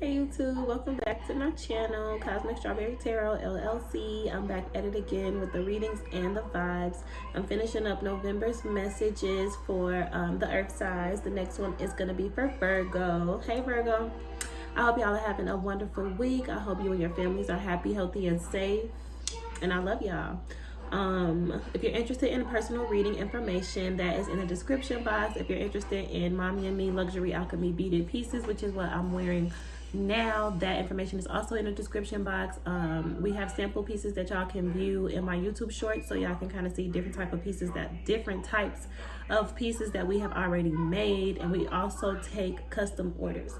Hey YouTube, welcome back to my channel, Cosmic Strawberry Tarot LLC. I'm back at it again with the readings and the vibes. I'm finishing up November's messages for the earth signs. The next one is going to be for Virgo. Hey Virgo, I hope y'all are having a wonderful week. I hope you and your families are happy, healthy, and safe. And I love y'all. If you're interested in personal reading information, that is in the description box. If you're interested in Mommy and Me Luxury Alchemy beaded pieces, which is what I'm wearing now, that information is also in the description box. We have sample pieces that y'all can view in my YouTube shorts, so y'all can kind of see different types of pieces that we have already made, and we also take custom orders.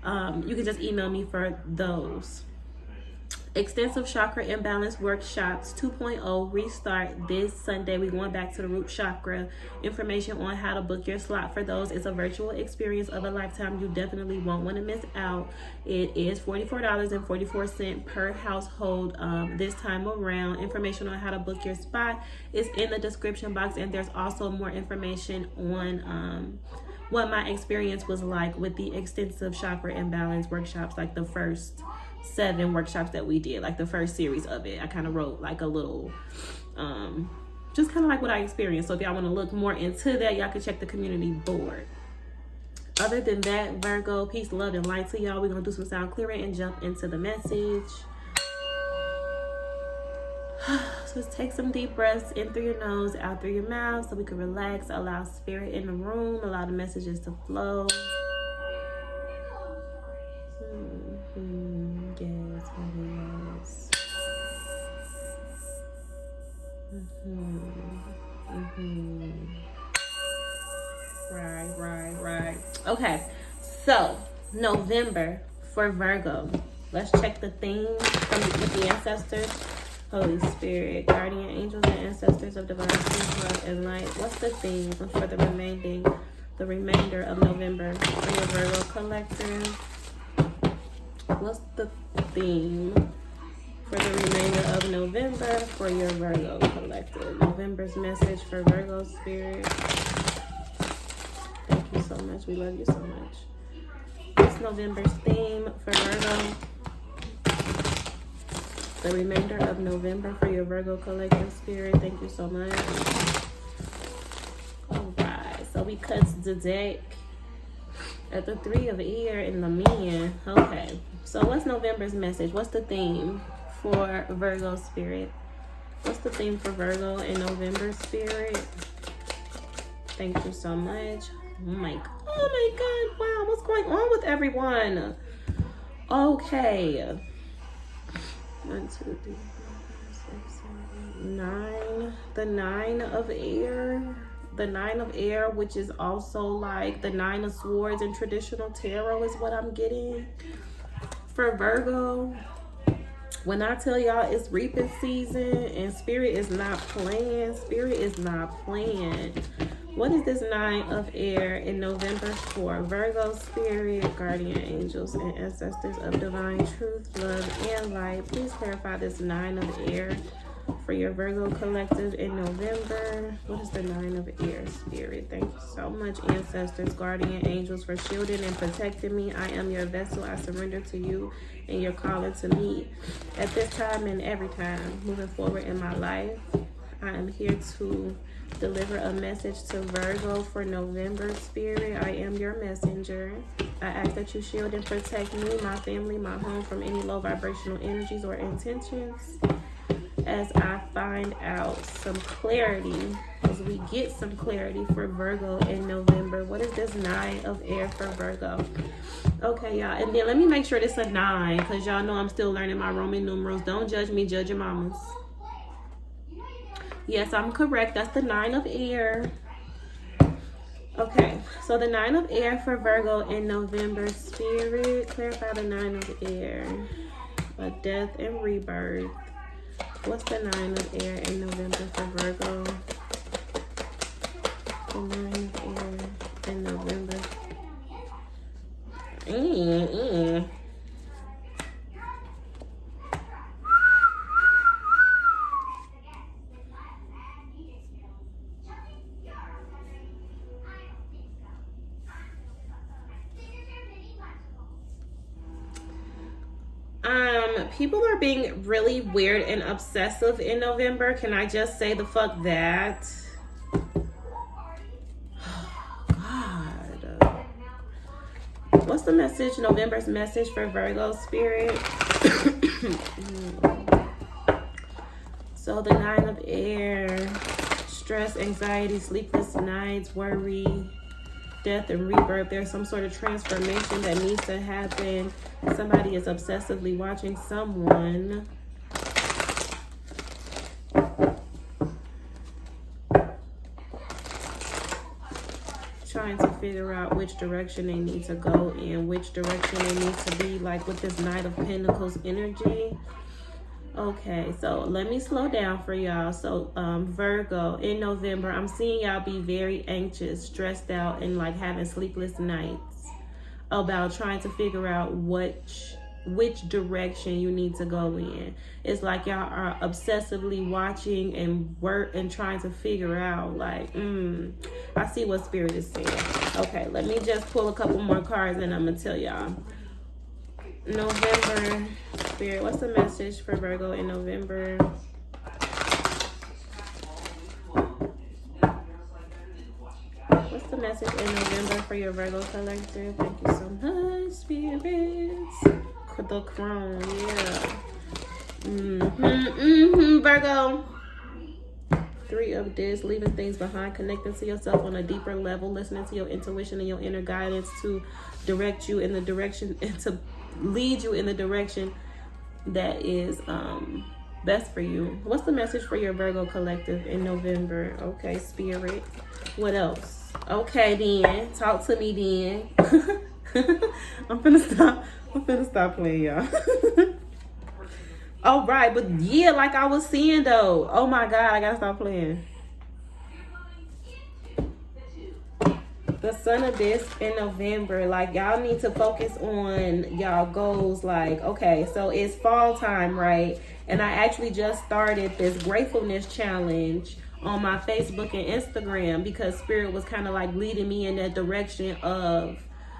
You can just email me for those. Extensive Chakra Imbalance Workshops 2.0 restart this Sunday. We're going back to the root chakra. Information on how to book your slot for those. It's a virtual experience of a lifetime. You definitely won't want to miss out. It is $44.44 per household this time around. Information on how to book your spot is in the description box, and there's also more information on what my experience was like with the Extensive Chakra Imbalance Workshops, like the first 7 workshops that we did, like the first series of it. I kind of wrote like a little just kind of like what I experienced. So if y'all want to look more into that, y'all can check the community board. Other than that, Virgo, peace, love, and light to y'all. We're gonna do some sound clearing and jump into the message. So let's take some deep breaths in through your nose, out through your mouth, so we can relax, allow spirit in the room, allow the messages to flow. Yes, yes. Right. Okay, so November for Virgo. Let's check the themes with the ancestors. Holy Spirit, guardian angels, and ancestors of divine truth, love, and light. What's the theme for the remainder of November for your Virgo collective? What's the theme for the remainder of November for your Virgo collective? November's message for Virgo Spirit. Thank you so much. We love you so much. What's November's theme for Virgo? The remainder of November for your Virgo collective spirit. Thank you so much. All right. So we cut the deck at the 3 of air in the man. Okay. So what's November's message? What's the theme for Virgo spirit? What's the theme for Virgo in November spirit? Thank you so much. Oh my God. Wow. What's going on with everyone? Okay. 1, 2, 3, 4, 5, 6, 7, 8, 9. The 9 of air. The 9 of air, which is also like the 9 of swords in traditional tarot, is what I'm getting for Virgo. When I tell y'all it's reaping season and spirit is not playing, What is this 9 of air in November for Virgo spirit, guardian angels, and ancestors of divine truth, love, and light? Please clarify this 9 of air for your Virgo collective in November. What is the 9 of air spirit? Thank you so much, ancestors, guardian angels, for shielding and protecting me. I am your vessel. I surrender to you and your calling to me at this time and every time moving forward in my life. I am here to deliver a message to Virgo for November spirit. I am your messenger. I ask that you shield and protect me, my family, my home from any low vibrational energies or intentions. As I find out some clarity, as we get some clarity for Virgo in November. What is this 9 of air for Virgo? Okay, y'all. And then let me make sure this is a 9, because y'all know I'm still learning my Roman numerals. Don't judge me, judge your mamas. Yes, I'm correct. That's the 9 of air. Okay, so the 9 of air for Virgo in November spirit. Clarify the 9 of air. A death and rebirth. What's the 9 of air in November for Virgo? The 9 of air in November. People are being really weird and obsessive in November. Can I just say the fuck that? God. What's the message? November's message for Virgo Spirit. So the 9 of air, stress, anxiety, sleepless nights, worry, death and rebirth. There's some sort of transformation that needs to happen. Somebody is obsessively watching someone. Trying to figure out which direction they need to go in, which direction they need to be, like with this Knight of Pentacles energy. Okay, so let me slow down for y'all. So Virgo, in November, I'm seeing y'all be very anxious, stressed out, and like having sleepless nights about trying to figure out which direction you need to go in. It's like y'all are obsessively watching and trying to figure out, like, I see what Spirit is saying. Okay, let me just pull a couple more cards and I'm gonna tell y'all. November, Spirit, what's the message for Virgo in November? What's the message in November for your Virgo collective? Thank you so much, spirits. The Crown, yeah. Virgo. 3 of Discs, leaving things behind, connecting to yourself on a deeper level, listening to your intuition and your inner guidance to direct you in the direction and to lead you in the direction that is best for you. What's the message for your Virgo collective in November? Okay, Spirit. What else? Okay, then. Talk to me then. I'm finna stop playing, y'all. All right, but yeah, like I was saying though. Oh my God, I gotta stop playing. The Sun of Discs in November, like y'all need to focus on y'all goals. Like, okay, so it's fall time, right? And I actually just started this gratefulness challenge on my Facebook and Instagram because Spirit was kind of like leading me in that direction of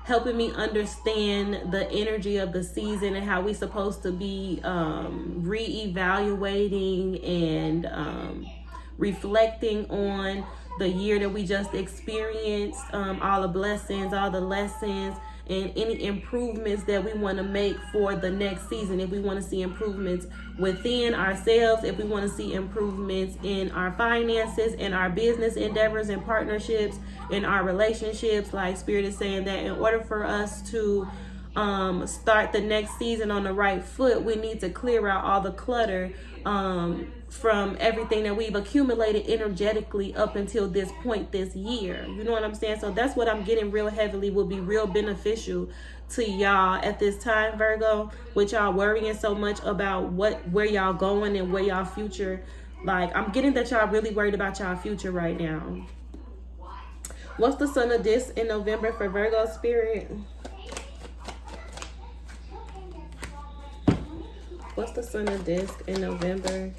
helping me understand the energy of the season and how we supposed to be reevaluating and reflecting on the year that we just experienced, all the blessings, all the lessons, and any improvements that we want to make for the next season. If we want to see improvements within ourselves, if we want to see improvements in our finances, in our business endeavors and partnerships, in our relationships, like Spirit is saying that in order for us to start the next season on the right foot, we need to clear out all the clutter from everything that we've accumulated energetically up until this point this year. You know what I'm saying? So that's what I'm getting real heavily will be real beneficial to y'all at this time, Virgo, with y'all worrying so much about where y'all going and where y'all future. Like, I'm getting that y'all really worried about y'all future right now. What's the Sun of Discs in November for Virgo Spirit? What's the Sun of Discs in November?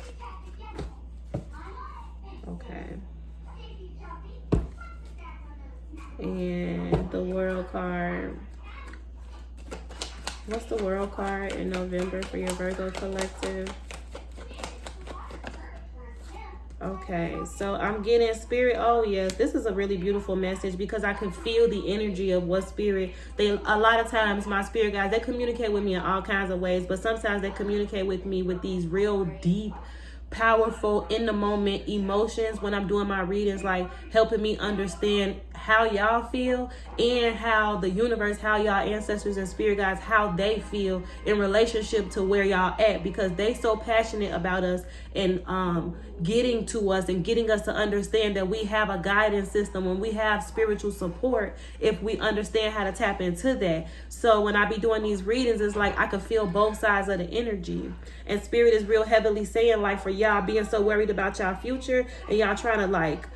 Okay. And the World card. What's the World card in November for your Virgo collective? Okay, so I'm getting Spirit. Oh yes, this is a really beautiful message because I can feel the energy of what Spirit. A lot of times my Spirit guys, they communicate with me in all kinds of ways, but sometimes they communicate with me with these real deep, powerful, in the moment emotions when I'm doing my readings, like helping me understand how y'all feel and how the universe, how y'all ancestors and spirit guides, how they feel in relationship to where y'all at, because they so passionate about us and getting to us and getting us to understand that we have a guidance system when we have spiritual support if we understand how to tap into that. So when I be doing these readings, it's like I could feel both sides of the energy, and Spirit is real heavily saying, like, for y'all being so worried about y'all future and y'all trying to, like,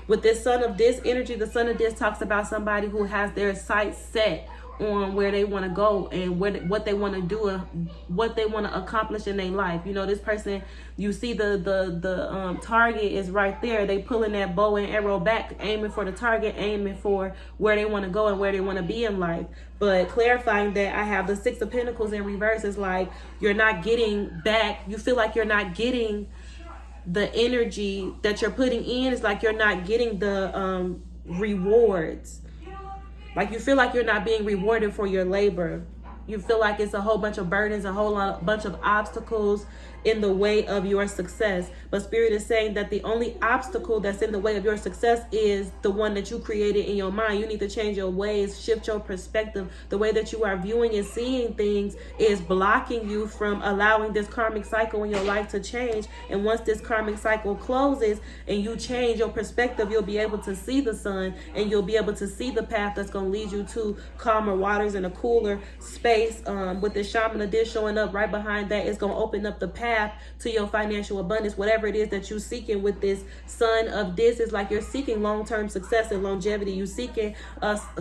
with this Sun of Discs energy, the Sun of Discs talks about somebody who has their sights set on where they want to go and what they want to do and what they want to accomplish in their life. You know, this person, you see the target is right there. They pulling that bow and arrow back, aiming for the target, aiming for where they want to go and where they want to be in life. But clarifying that I have the Six of Pentacles in reverse is like you're not getting back. You feel like you're not getting the energy that you're putting in. It's like you're not getting the rewards. Like you feel like you're not being rewarded for your labor. You feel like it's a whole bunch of burdens, a whole bunch of obstacles in the way of your success. But Spirit is saying that the only obstacle that's in the way of your success is the one that you created in your mind. You need to change your ways, shift your perspective. The way that you are viewing and seeing things is blocking you from allowing this karmic cycle in your life to change. And once this karmic cycle closes and you change your perspective, you'll be able to see the sun and you'll be able to see the path that's going to lead you to calmer waters and a cooler space. With the shaman of this showing up right behind that, it's going to open up the path to your financial abundance. Whatever it is that you're seeking with this sun of this, is like you're seeking long-term success and longevity. You're seeking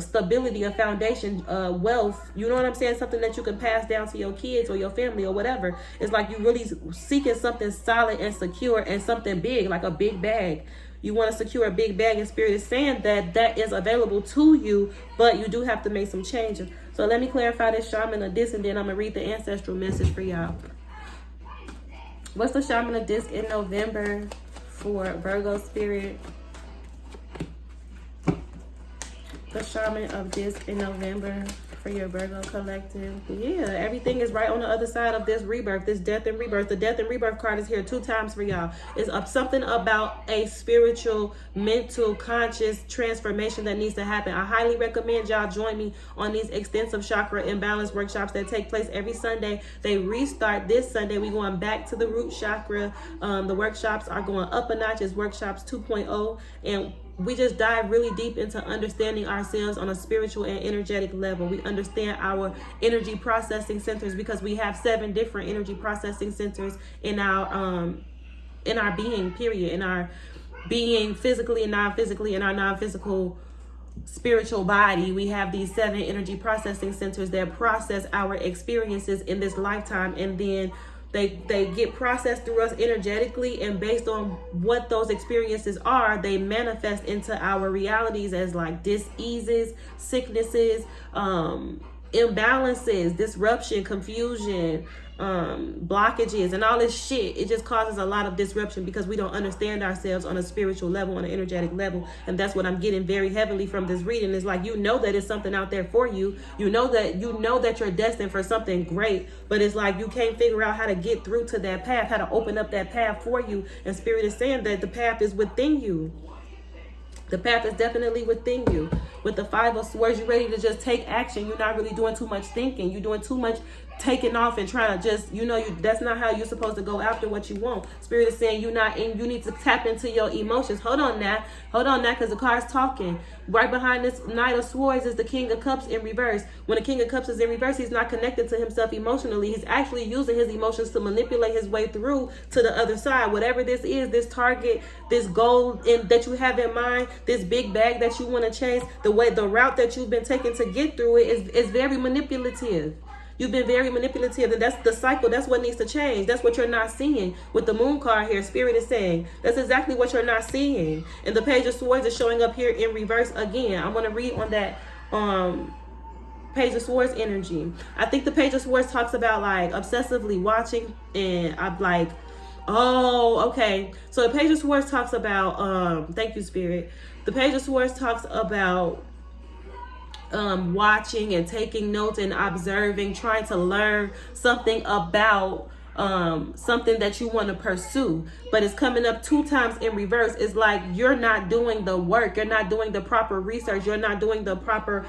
stability, a foundation, wealth. You know what I'm saying? Something that you can pass down to your kids or your family or whatever. It's like you're really seeking something solid and secure and something big, like a big bag. You want to secure a big bag, and Spirit is saying that that is available to you, but you do have to make some changes. So let me clarify this shaman of this, and then I'm going to read the ancestral message for y'all. What's the shaman of disc in November for Virgo Spirit? The shaman of disc in November for your Virgo collective. Yeah, everything is right on the other side of this rebirth, this death and rebirth. The death and rebirth card is here 2 times for y'all. It's something about a spiritual, mental, conscious transformation that needs to happen. I highly recommend y'all join me on these extensive chakra imbalance workshops that take place every Sunday. They restart this Sunday. We're going back to the root chakra. The workshops are going up a notch. It's workshops 2.0, and we just dive really deep into understanding ourselves on a spiritual and energetic level. We understand our energy processing centers because we have 7 different energy processing centers in our being, period. In our being physically and non-physically, in our non-physical spiritual body, we have these 7 energy processing centers that process our experiences in this lifetime, and then they get processed through us energetically, and based on what those experiences are, they manifest into our realities as like diseases, sicknesses, imbalances, disruption, confusion, blockages, and all this shit. It just causes a lot of disruption because we don't understand ourselves on a spiritual level, on an energetic level. And that's what I'm getting very heavily from this reading. It's like, you know that it's something out there for you. You know that you're destined for something great, but it's like you can't figure out how to get through to that path, how to open up that path for you. And Spirit is saying that the path is within you. The path is definitely within you. With the 5 of Swords, you're ready to just take action. You're not really doing too much thinking. You're doing too much taking off and trying to just, that's not how you're supposed to go after what you want. Spirit is saying you need to tap into your emotions. Hold on now, because the card's talking. Right behind this Knight of Swords is the King of Cups in reverse. When the King of Cups is in reverse, he's not connected to himself emotionally. He's actually using his emotions to manipulate his way through to the other side. Whatever this is, this target, this goal that you have in mind, this big bag that you want to chase, the route that you've been taking to get through it is very manipulative. You've been very manipulative, and that's the cycle. That's what needs to change. That's what you're not seeing with the Moon card here. Spirit is saying that's exactly what you're not seeing. And the Page of Swords is showing up here in reverse again. I'm going to read on that Page of Swords energy. I think the Page of Swords talks about like obsessively watching, and I'm like, oh, okay. So the Page of Swords talks about, thank you, Spirit. The Page of Swords talks about watching and taking notes and observing, trying to learn something about something that you want to pursue, but it's coming up 2 times in reverse. It's like you're not doing the work, you're not doing the proper research, you're not doing the proper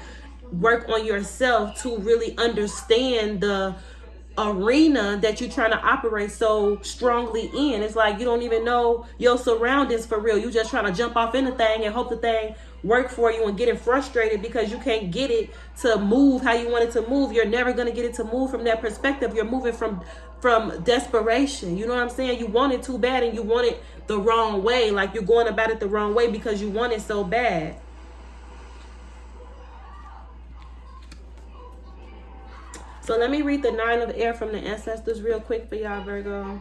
work on yourself to really understand the arena that you're trying to operate so strongly in. It's like you don't even know your surroundings for real. You just trying to jump off in the thing and hope the thing work for you, and getting frustrated because you can't get it to move how you want it to move. You're never going to get it to move from that perspective. You're moving from desperation. You know what I'm saying? You want it too bad, and you want it the wrong way. Like you're going about it the wrong way because you want it so bad. So let me read the 9 of air from the ancestors real quick for y'all, Virgo.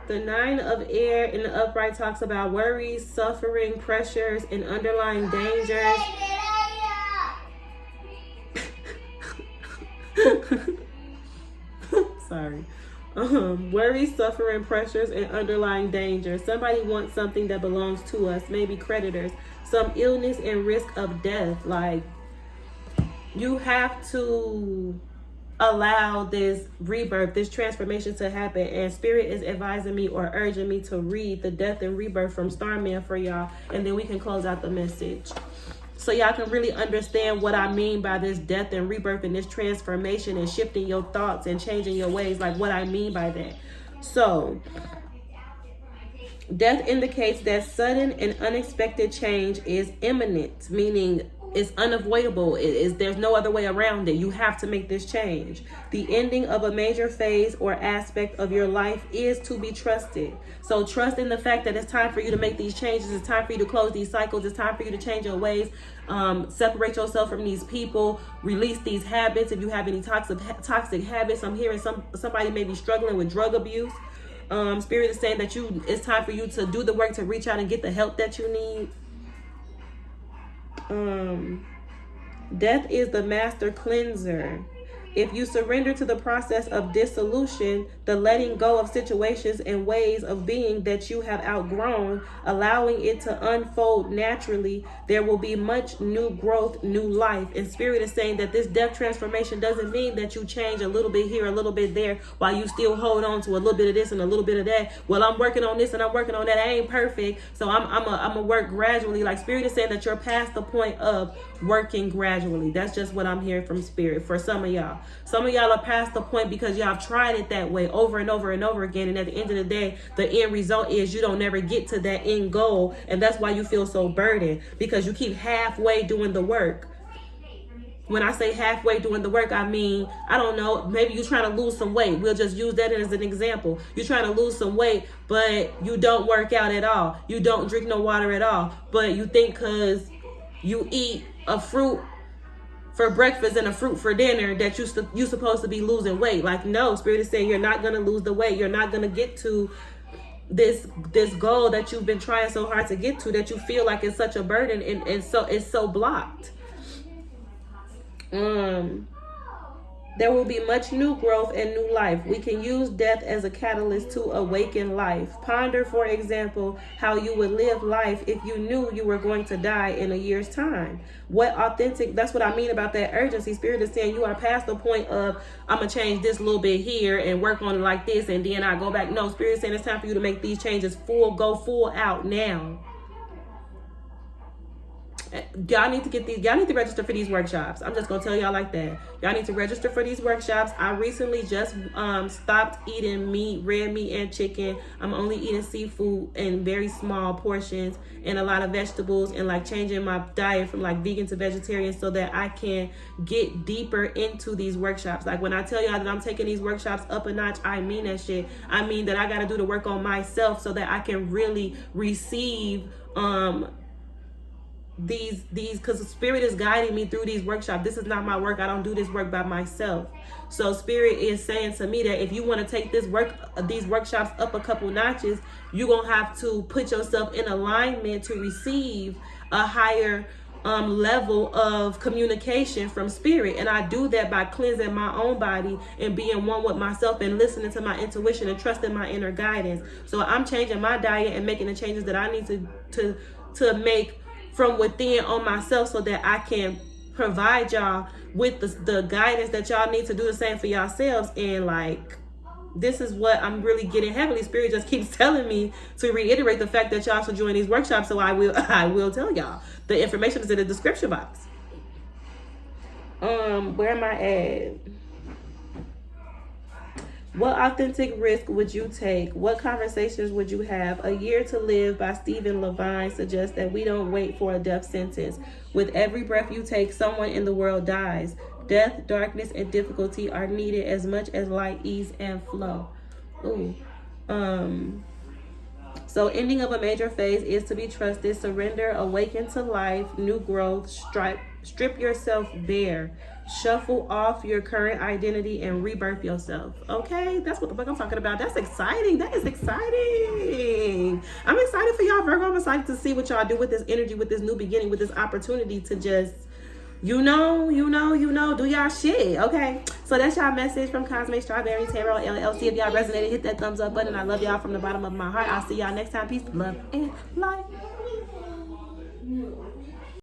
The 9 of air in the upright talks about worries, suffering, pressures, and underlying dangers. Sorry. Worries, suffering, pressures, and underlying dangers. Somebody wants something that belongs to us, maybe creditors. Some illness and risk of death. Like, you have to allow this rebirth, this transformation to happen. And Spirit is advising me or urging me to read the death and rebirth from Starman for y'all, and then we can close out the message, so y'all can really understand what I mean by this death and rebirth and this transformation and shifting your thoughts and changing your ways, like what I mean by that. So death indicates that sudden and unexpected change is imminent, meaning it's unavoidable. There's no other way around it. You have to make this change. The ending of a major phase or aspect of your life is to be trusted. So trust in the fact that it's time for you to make these changes. It's time for you to close these cycles. It's time for you to change your ways. Separate yourself from these people. Release these habits. If you have any toxic habits, I'm hearing somebody may be struggling with drug abuse. Spirit is saying that it's time for you to do the work to reach out and get the help that you need. Death is the master cleanser. If you surrender to the process of dissolution, the letting go of situations and ways of being that you have outgrown, allowing it to unfold naturally, there will be much new growth, new life. And Spirit is saying that this death transformation doesn't mean that you change a little bit here, a little bit there, while you still hold on to a little bit of this and a little bit of that. Well, I'm working on this and I'm working on that. I ain't perfect, so I'm a work gradually. Like, Spirit is saying that you're past the point of working gradually. That's just what I'm hearing from Spirit for some of y'all. Some of y'all are past the point because y'all have tried it that way over and over and over again. And at the end of the day, the end result is you don't never get to that end goal. And that's why you feel so burdened, because you keep halfway doing the work. When I say halfway doing the work, I mean, I don't know, maybe you're trying to lose some weight. We'll just use that as an example. You're trying to lose some weight, but you don't work out at all. You don't drink no water at all. But you think because you eat a fruit for breakfast and a fruit for dinner that you're supposed to be losing weight. Like, no, Spirit is saying you're not going to lose the weight. You're not going to get to this goal that you've been trying so hard to get to, that you feel like it's such a burden, and so it's so blocked. There will be much new growth and new life. We can use death as a catalyst to awaken life. Ponder, for example, how you would live life if you knew you were going to die in a year's time. That's what I mean about that urgency. Spirit is saying you are past the point of, I'm going to change this little bit here and work on it like this, and then I go back. No, Spirit is saying it's time for you to make these changes go full out now. Y'all need to register for these workshops. I'm just gonna tell y'all like that. Y'all need to register for these workshops. I recently just stopped eating meat, red meat and chicken. I'm only eating seafood in very small portions and a lot of vegetables, and like changing my diet from like vegan to vegetarian so that I can get deeper into these workshops. Like, when I tell y'all that I'm taking these workshops up a notch, I mean that shit. I mean that I gotta do the work on myself so that I can really receive these because Spirit is guiding me through these workshops. This is not my work. I don't do this work by myself. So Spirit is saying to me that if you want to take these workshops up a couple notches, you're gonna have to put yourself in alignment to receive a higher level of communication from Spirit. And I do that by cleansing my own body and being one with myself and listening to my intuition and trusting my inner guidance. So I'm changing my diet and making the changes that I need to make from within on myself, so that I can provide y'all with the guidance that y'all need to do the same for yourselves. And like, this is what I'm really getting heavily. Spirit just keeps telling me to reiterate the fact that y'all should join these workshops. So I will tell y'all. The information is in the description box. Where am I at? What authentic risk would you take? What conversations would you have? A Year to Live by Stephen Levine suggests that we don't wait for a death sentence. With every breath you take, someone in the world dies. Death, darkness, and difficulty are needed as much as light, ease, and flow. Ooh. So ending of a major phase is to be trusted. Surrender, awaken to life, new growth, strip yourself bare. Shuffle off your current identity and rebirth yourself. Okay, that's what the fuck I'm talking about. That's exciting. That is exciting. I'm excited for y'all, Virgo. I'm excited to see what y'all do with this energy, with this new beginning, with this opportunity to just, you know, do y'all shit. Okay, so that's y'all message from Cosmic Strawberry Tarot LLC. If y'all resonated, hit that thumbs up button. I love y'all from the bottom of my heart. I'll see y'all next time. Peace, love, and light.